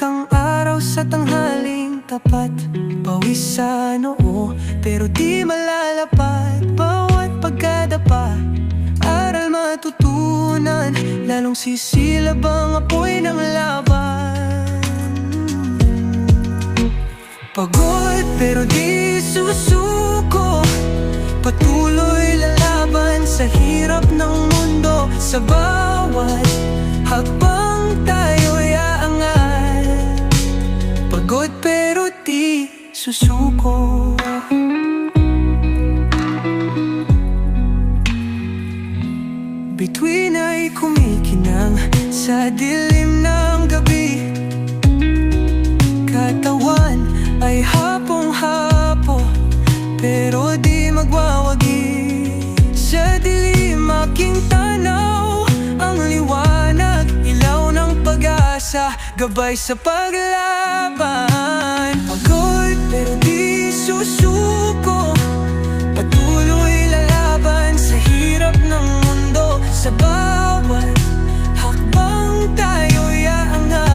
ang araw sa tanghaling tapat. Pawis sa noo, pero di malalapat. Bawat pagkadapa, aral matutunan. Lalong sisilab ang apoy ng laban. Pagod pero di susuko, patuloy lalaban sa hirap ng mundo. Sa bawat hakbang tayo'y aangat. Pagod pero di susuko. Bituin ay kumikinang sa dilim ng gabi. Katawan ay hapong-hapo, pero di magwawagi. Sa dilim aking tanaw, ang liwanag, ilaw ng pag-asa, gabay sa paglaban. Pagod pero di susuko, patuloy lalaban sa hirap ng mundo. Sa